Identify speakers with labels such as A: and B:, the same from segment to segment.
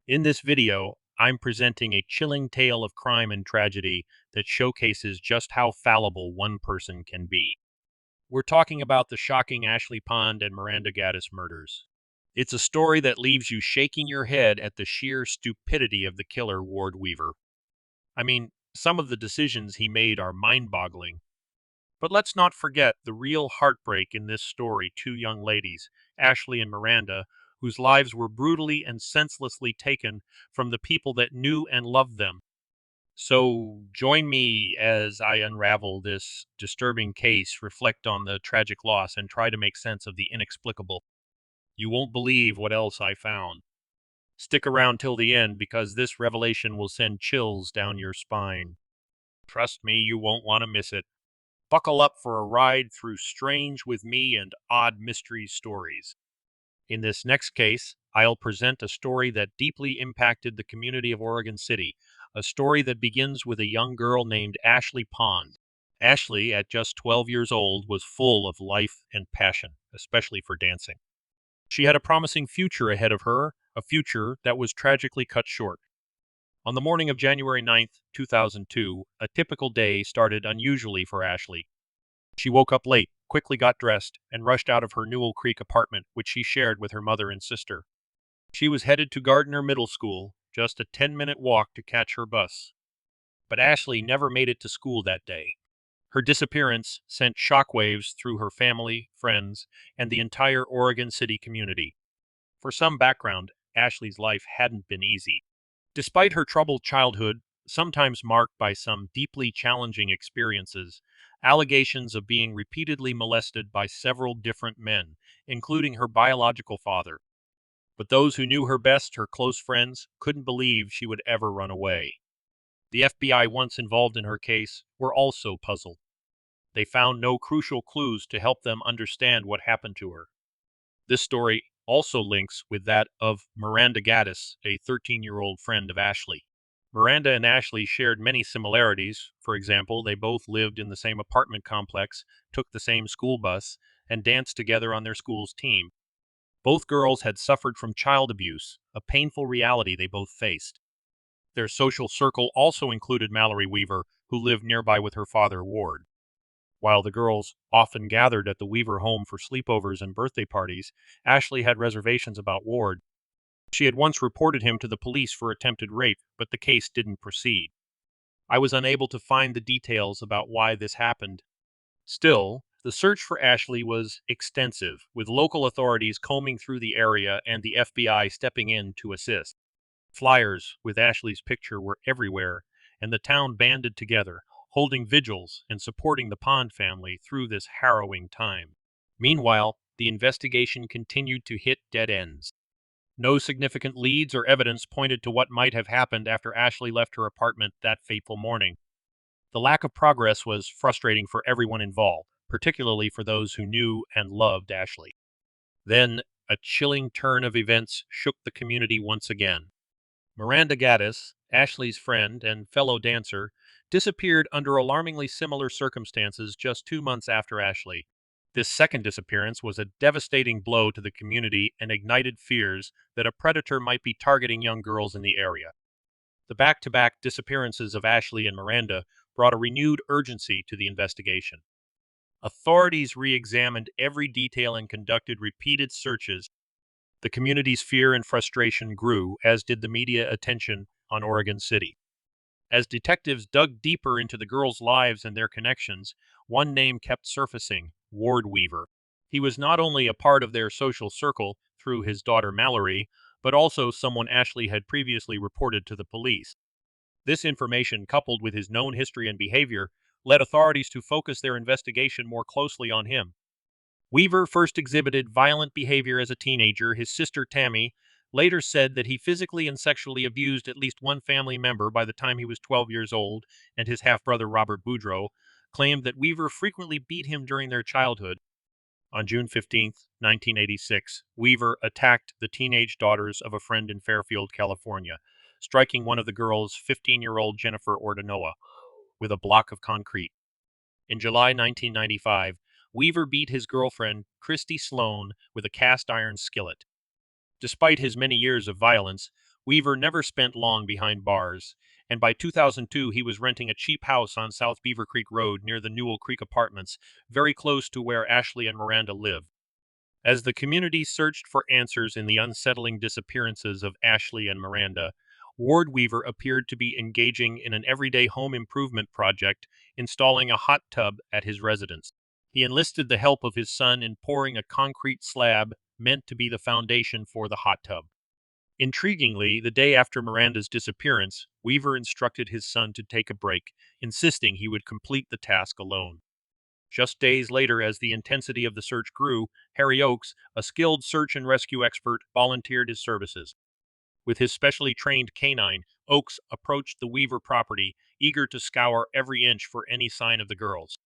A: In this video, I'm presenting a chilling tale of crime and tragedy that showcases just how fallible one person can be. We're talking about the shocking Ashley Pond and Miranda Gaddis murders. It's a story that leaves you shaking your head at the sheer stupidity of the killer, Ward Weaver. I mean, some of the decisions he made are mind-boggling. But let's not forget the real heartbreak in this story: two young ladies, Ashley and Miranda, whose lives were brutally and senselessly taken from the people that knew and loved them. So join me as I unravel this disturbing case, reflect on the tragic loss, and try to make sense of the inexplicable. You won't believe what else I found. Stick around till the end because this revelation will send chills down your spine. Trust me, you won't want to miss it. Buckle up for a ride through strange with me and odd mystery stories. In this next case, I'll present a story that deeply impacted the community of Oregon City, a story that begins with a young girl named Ashley Pond. Ashley, at just 12 years old, was full of life and passion, especially for dancing. She had a promising future ahead of her, a future that was tragically cut short. On the morning of January 9th, 2002, a typical day started unusually for Ashley. She woke up late, quickly got dressed, and rushed out of her Newell Creek apartment, which she shared with her mother and sister. She was headed to Gardner Middle School, just a 10-minute walk to catch her bus. But Ashley never made it to school that day. Her disappearance sent shockwaves through her family, friends, and the entire Oregon City community. For some background, Ashley's life hadn't been easy. Despite her troubled childhood, sometimes marked by some deeply challenging experiences, allegations of being repeatedly molested by several different men, including her biological father. But those who knew her best, her close friends, couldn't believe she would ever run away. The FBI, once involved in her case, were also puzzled. They found no crucial clues to help them understand what happened to her. This story also links with that of Miranda Gaddis, a 13-year-old friend of Ashley. Miranda and Ashley shared many similarities. For example, they both lived in the same apartment complex, took the same school bus, and danced together on their school's team. Both girls had suffered from child abuse, a painful reality they both faced. Their social circle also included Mallory Weaver, who lived nearby with her father, Ward. While the girls often gathered at the Weaver home for sleepovers and birthday parties, Ashley had reservations about Ward. She had once reported him to the police for attempted rape, but the case didn't proceed. I was unable to find the details about why this happened. Still, the search for Ashley was extensive, with local authorities combing through the area and the FBI stepping in to assist. Flyers with Ashley's picture were everywhere, and the town banded together, holding vigils and supporting the Pond family through this harrowing time. Meanwhile, the investigation continued to hit dead ends. No significant leads or evidence pointed to what might have happened after Ashley left her apartment that fateful morning. The lack of progress was frustrating for everyone involved, particularly for those who knew and loved Ashley. Then, a chilling turn of events shook the community once again. Miranda Gaddis, Ashley's friend and fellow dancer, disappeared under alarmingly similar circumstances just 2 months after Ashley. This second disappearance was a devastating blow to the community and ignited fears that a predator might be targeting young girls in the area. The back-to-back disappearances of Ashley and Miranda brought a renewed urgency to the investigation. Authorities re-examined every detail and conducted repeated searches. The community's fear and frustration grew, as did the media attention on Oregon City. As detectives dug deeper into the girls' lives and their connections, one name kept surfacing: Ward Weaver. He was not only a part of their social circle through his daughter Mallory, but also someone Ashley had previously reported to the police. This information, coupled with his known history and behavior, led authorities to focus their investigation more closely on him. Weaver first exhibited violent behavior as a teenager. His sister Tammy later said that he physically and sexually abused at least one family member by the time he was 12 years old, and his half-brother Robert Boudreau claimed that Weaver frequently beat him during their childhood. On June 15, 1986, Weaver attacked the teenage daughters of a friend in Fairfield, California, striking one of the girls, 15-year-old Jennifer Ordinoa, with a block of concrete. In July 1995, Weaver beat his girlfriend, Christy Sloan, with a cast-iron skillet. Despite his many years of violence, Weaver never spent long behind bars, and by 2002 he was renting a cheap house on South Beaver Creek Road near the Newell Creek Apartments, very close to where Ashley and Miranda live. As the community searched for answers in the unsettling disappearances of Ashley and Miranda, Ward Weaver appeared to be engaging in an everyday home improvement project, installing a hot tub at his residence. He enlisted the help of his son in pouring a concrete slab meant to be the foundation for the hot tub. Intriguingly, the day after Miranda's disappearance, Weaver instructed his son to take a break, insisting he would complete the task alone. Just days later, as the intensity of the search grew, Harry Oakes, a skilled search and rescue expert, volunteered his services. With his specially trained canine, Oakes approached the Weaver property, eager to scour every inch for any sign of the girls.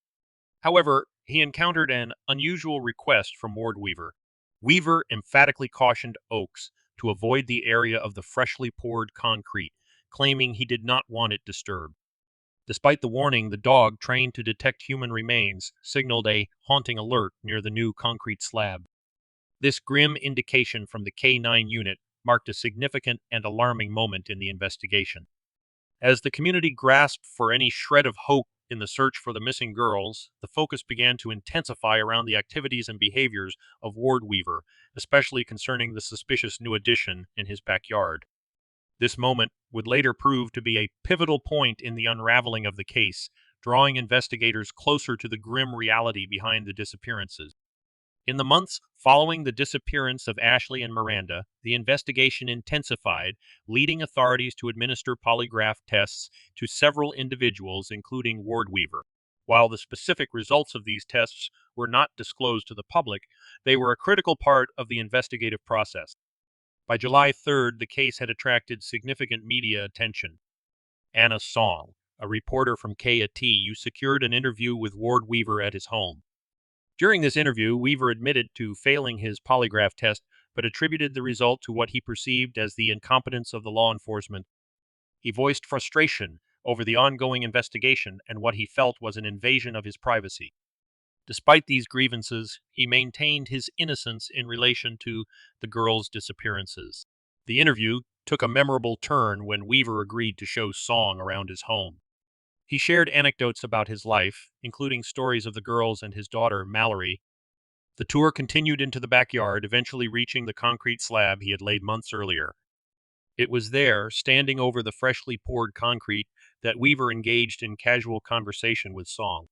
A: However, he encountered an unusual request from Ward Weaver. Weaver emphatically cautioned Oakes to avoid the area of the freshly poured concrete, claiming he did not want it disturbed. Despite the warning, the dog, trained to detect human remains, signaled a haunting alert near the new concrete slab. This grim indication from the K9 unit marked a significant and alarming moment in the investigation. As the community grasped for any shred of hope in the search for the missing girls, the focus began to intensify around the activities and behaviors of Ward Weaver, especially concerning the suspicious new addition in his backyard. This moment would later prove to be a pivotal point in the unraveling of the case, drawing investigators closer to the grim reality behind the disappearances. In the months following the disappearance of Ashley and Miranda, the investigation intensified, leading authorities to administer polygraph tests to several individuals, including Ward Weaver. While the specific results of these tests were not disclosed to the public, they were a critical part of the investigative process. By July 3rd, the case had attracted significant media attention. Anna Song, a reporter from KATU, secured an interview with Ward Weaver at his home. During this interview, Weaver admitted to failing his polygraph test, but attributed the result to what he perceived as the incompetence of the law enforcement. He voiced frustration over the ongoing investigation and what he felt was an invasion of his privacy. Despite these grievances, he maintained his innocence in relation to the girls' disappearances. The interview took a memorable turn when Weaver agreed to show Song around his home. He shared anecdotes about his life, including stories of the girls and his daughter, Mallory. The tour continued into the backyard, eventually reaching the concrete slab he had laid months earlier. It was there, standing over the freshly poured concrete, that Weaver engaged in casual conversation with Song.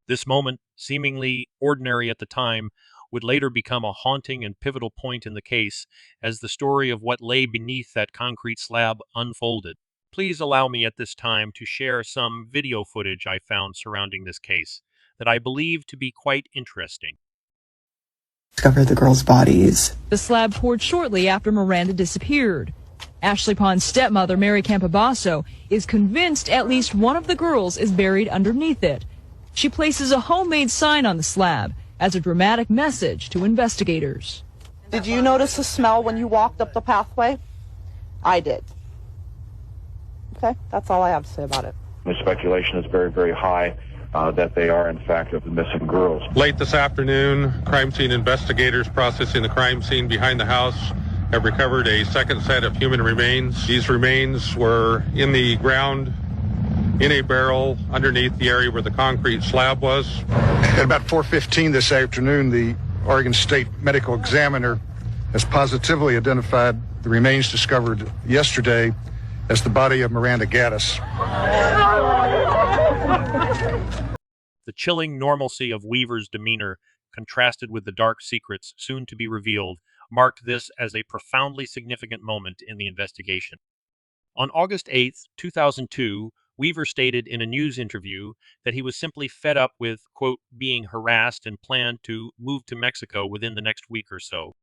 A: This moment, seemingly ordinary at the time, would later become a haunting and pivotal point in the case as the story of what lay beneath that concrete slab unfolded. Please allow me at this time to share some video footage I found surrounding this case that I believe to be quite interesting.
B: Discovered the girls' bodies.
C: The slab poured shortly after Miranda disappeared. Ashley Pond's stepmother, Mary Campobasso, is convinced at least one of the girls is buried underneath it. She places a homemade sign on the slab as a dramatic message to investigators.
D: Did you notice a smell when you walked up the pathway? I did. Okay, that's all I have to say about it.
E: The speculation is very, very high that they are, in fact, of the missing girls.
F: Late this afternoon, crime scene investigators processing the crime scene behind the house have recovered a second set of human remains. These remains were in the ground in a barrel underneath the area where the concrete slab was.
G: At about 4:15 this afternoon, the Oregon State Medical Examiner has positively identified the remains discovered yesterday as the body of Miranda Gaddis.
A: The chilling normalcy of Weaver's demeanor, contrasted with the dark secrets soon to be revealed, marked this as a profoundly significant moment in the investigation. On August 8, 2002, Weaver stated in a news interview that he was simply fed up with, quote, being harassed and planned to move to Mexico within the next week or so.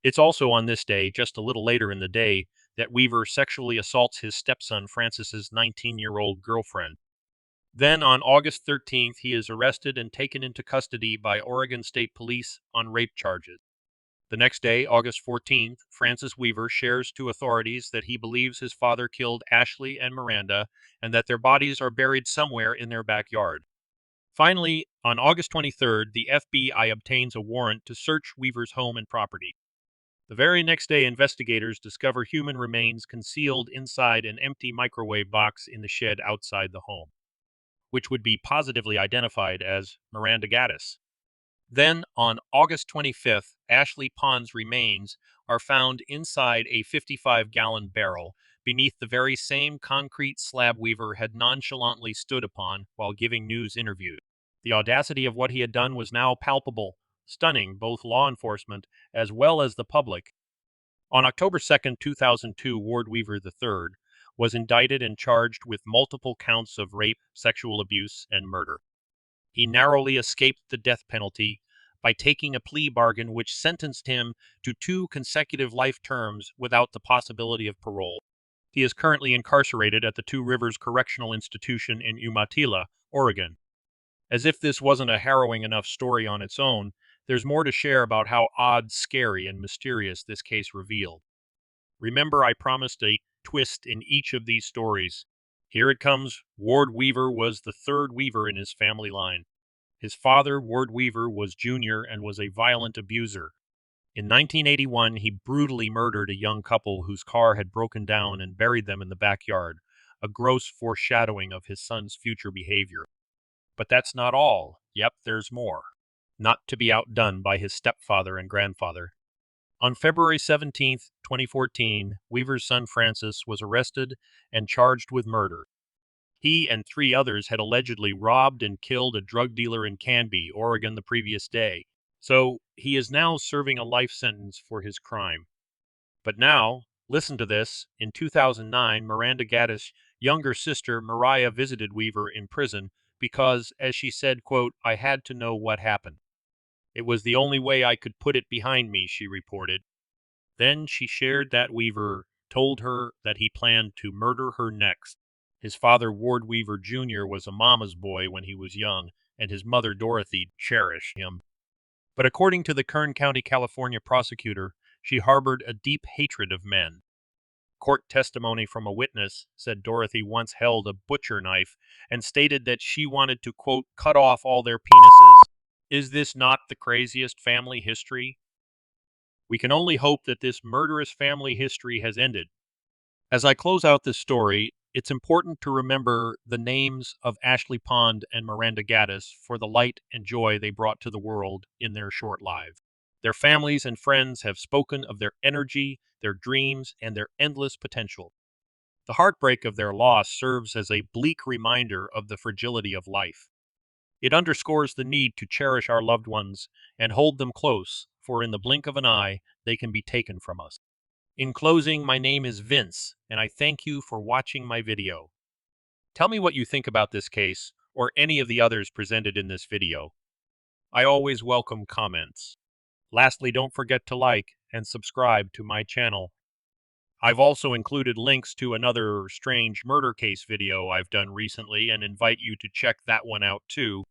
A: It's also on this day, just a little later in the day, that Weaver sexually assaults his stepson Francis's 19-year-old girlfriend. Then, on August 13th, he is arrested and taken into custody by Oregon State Police on rape charges. The next day, August 14th, Francis Weaver shares to authorities that he believes his father killed Ashley and Miranda and that their bodies are buried somewhere in their backyard. Finally, on August 23rd, the FBI obtains a warrant to search Weaver's home and property. The very next day, investigators discover human remains concealed inside an empty microwave box in the shed outside the home, which would be positively identified as Miranda Gaddis. Then, on August 25th, Ashley Pond's remains are found inside a 55-gallon barrel beneath the very same concrete slab Weaver had nonchalantly stood upon while giving news interviews. The audacity of what he had done was now palpable, stunning both law enforcement as well as the public. On October 2nd, 2002, Ward Weaver III was indicted and charged with multiple counts of rape, sexual abuse, and murder. He narrowly escaped the death penalty by taking a plea bargain which sentenced him to 2 consecutive life terms without the possibility of parole. He is currently incarcerated at the Two Rivers Correctional Institution in Umatilla, Oregon. As if this wasn't a harrowing enough story on its own, there's more to share about how odd, scary, and mysterious this case revealed. Remember, I promised a twist in each of these stories. Here it comes. Ward Weaver was the third Weaver in his family line. His father, Ward Weaver, was junior and was a violent abuser. In 1981, he brutally murdered a young couple whose car had broken down and buried them in the backyard, a gross foreshadowing of his son's future behavior. But that's not all. Yep, there's more. Not to be outdone by his stepfather and grandfather. On February 17, 2014, Weaver's son Francis was arrested and charged with murder. He and 3 others had allegedly robbed and killed a drug dealer in Canby, Oregon the previous day, so he is now serving a life sentence for his crime. But now, listen to this, in 2009, Miranda Gaddis' younger sister Mariah visited Weaver in prison because, as she said, quote, "I had to know what happened. It was the only way I could put it behind me," she reported. Then she shared that Weaver told her that he planned to murder her next. His father, Ward Weaver Jr., was a mama's boy when he was young, and his mother, Dorothy, cherished him. But according to the Kern County, California prosecutor, she harbored a deep hatred of men. Court testimony from a witness said Dorothy once held a butcher knife and stated that she wanted to, quote, "cut off all their penises." Is this not the craziest family history? We can only hope that this murderous family history has ended. As I close out this story, it's important to remember the names of Ashley Pond and Miranda Gaddis for the light and joy they brought to the world in their short lives. Their families and friends have spoken of their energy, their dreams, and their endless potential. The heartbreak of their loss serves as a bleak reminder of the fragility of life. It underscores the need to cherish our loved ones and hold them close, for in the blink of an eye, they can be taken from us. In closing, my name is Vince, and I thank you for watching my video. Tell me what you think about this case, or any of the others presented in this video. I always welcome comments. Lastly, don't forget to like and subscribe to my channel. I've also included links to another strange murder case video I've done recently and invite you to check that one out too.